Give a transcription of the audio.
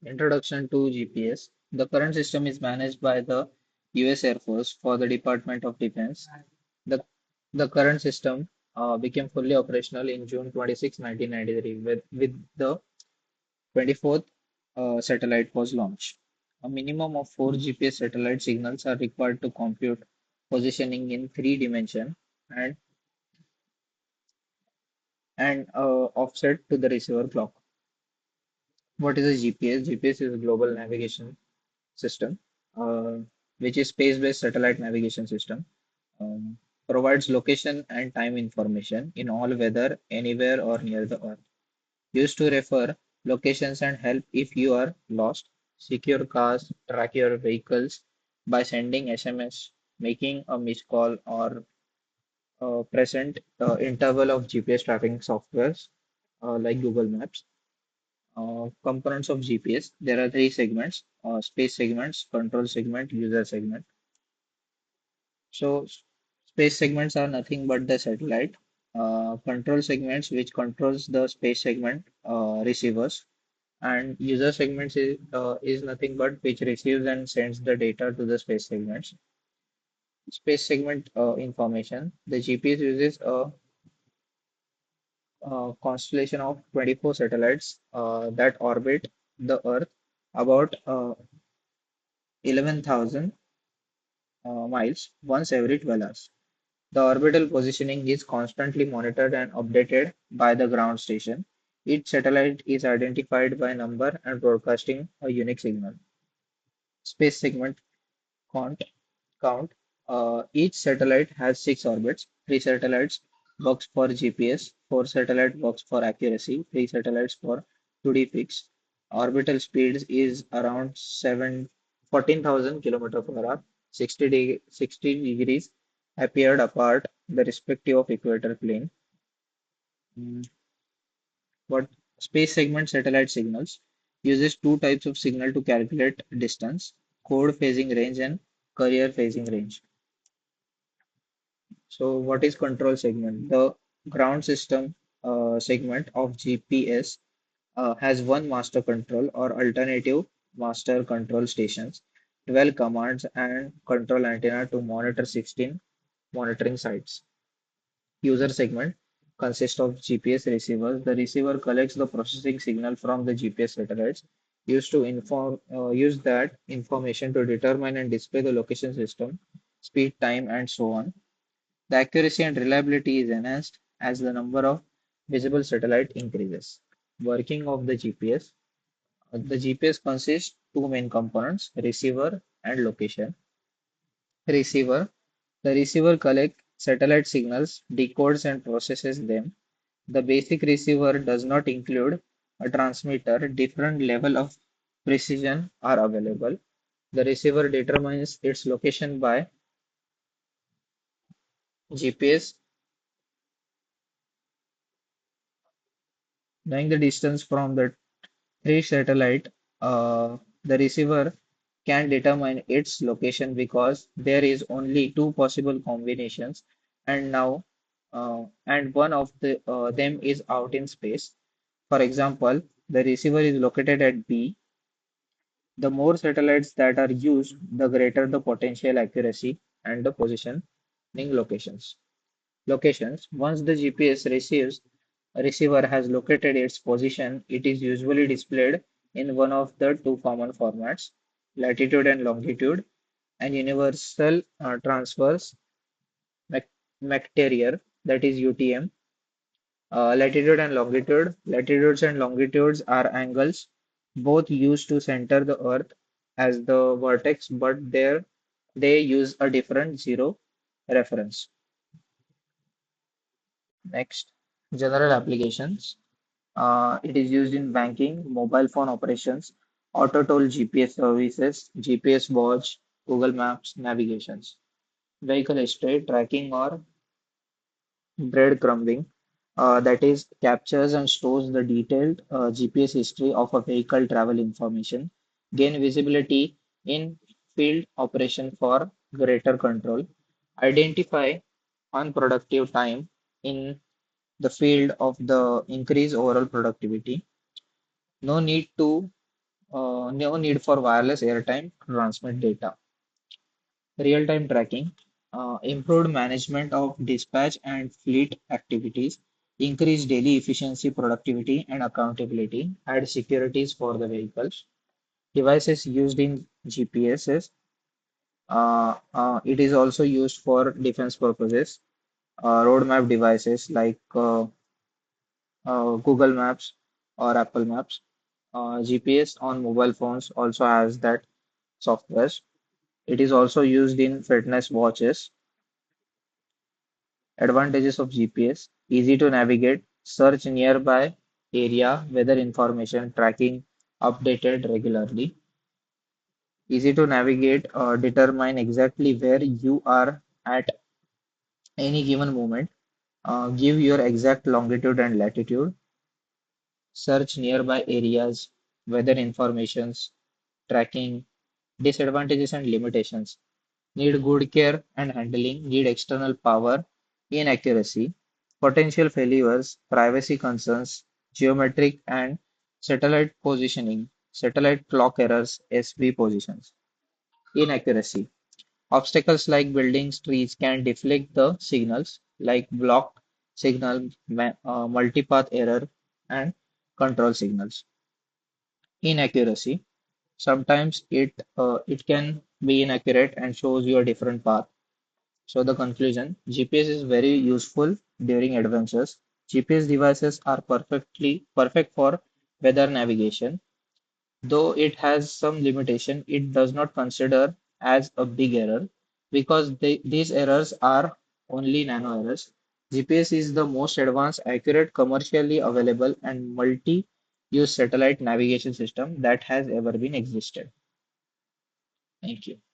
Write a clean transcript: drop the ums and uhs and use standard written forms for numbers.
Introduction to GPS. The current system is managed by the US Air Force for the Department of Defense. The, the current system became fully operational in June 26, 1993, with the 24th satellite was launched. A minimum of four GPS satellite signals are required to compute positioning in three dimension and offset to the receiver clock. What is a GPS? GPS is a global navigation system, uh, which is space-based satellite navigation system. Um, Provides location and time information in all weather, anywhere or near the Earth. Used to refer locations and help if you are lost. Secure cars, track your vehicles by sending SMS, making a missed call, or present interval of GPS tracking softwares like Google Maps. Components of GPS. There are three segments: space segments, control segment, user segment. So space segments are nothing but the satellite. Control segments, which controls the space segment receivers, and user segments is nothing but which receives and sends the data to the space segments. Space segment information. The GPS uses a constellation of 24 satellites that orbit the Earth about 11,000 miles once every 12 hours. The orbital positioning is constantly monitored and updated by the ground station. Each satellite is identified by number and broadcasting a unique signal. Space segment count. count. Each satellite has six orbits. Three satellites works for GPS, four satellite works for accuracy, three satellites for 2D fix. Orbital speeds is around 14,000 km per hour, 60 degrees appeared apart the respective of equator plane. Mm, What space segment satellite signals uses two types of signal to calculate distance: code phasing range and carrier phasing range. So, what is control segment? The ground system segment of GPS has one master control or alternative master control stations, 12 commands, and control antenna to monitor 16 monitoring sites. User segment consists of GPS receivers. The receiver collects the processing signal from the GPS satellites, used to use that information to determine and display the location system, speed, time, and so on. The accuracy and reliability is enhanced as the number of visible satellite increases. Working of the GPS. The GPS consists two main components: receiver and location. Receiver. The receiver collects satellite signals, decodes and processes them. The basic receiver does not include a transmitter. Different level of precision are available. The receiver determines its location by GPS, knowing the distance from the three satellite. The receiver can determine its location because there is only two possible combinations, and one of them is out in space. For example, the receiver is located at B. The more satellites that are used, the greater the potential accuracy and the positioning locations. Once the GPS receiver has located its position, it is usually displayed in one of the two common formats: latitude and longitude, and universal transverse mech- mecterier, that is UTM. Latitude and longitude. Latitudes and longitudes are angles both used to center the Earth as the vertex, but they use a different zero reference. Next, general applications. It is used in banking, mobile phone operations, auto toll GPS services, GPS watch, Google Maps, navigations, vehicle history, tracking or breadcrumbing, that is, captures and stores the detailed GPS history of a vehicle travel information, gain visibility in field operation for greater control, identify unproductive time in the field of the increase overall productivity. No need to No need for wireless airtime to transmit data. Real-time tracking, improved management of dispatch and fleet activities, increase daily efficiency, productivity, and accountability, add securities for the vehicles. Devices used in GPSs. It is also used for defense purposes. Roadmap devices like Google Maps or Apple Maps. GPS on mobile phones also has that software. It is also used in fitness watches. Advantages of GPS: easy to navigate, search nearby area, weather information, tracking updated regularly. Easy to navigate, determine exactly where you are at any given moment, give your exact longitude and latitude, search nearby areas, weather informations, tracking, disadvantages and limitations. Need good care and handling, need external power, inaccuracy, potential failures, privacy concerns, geometric and satellite positioning, satellite clock errors, SB positions, inaccuracy. Obstacles like buildings, trees can deflect the signals, like blocked signal, multipath error, and control signals. Inaccuracy. Sometimes it can be inaccurate and shows you a different path. So the conclusion, GPS is very useful during adventures. GPS devices are perfect for weather navigation. Though it has some limitation, it does not consider as a big error because these errors are only nano errors. GPS is the most advanced, accurate, commercially available, and multi-use satellite navigation system that has ever been existed. Thank you.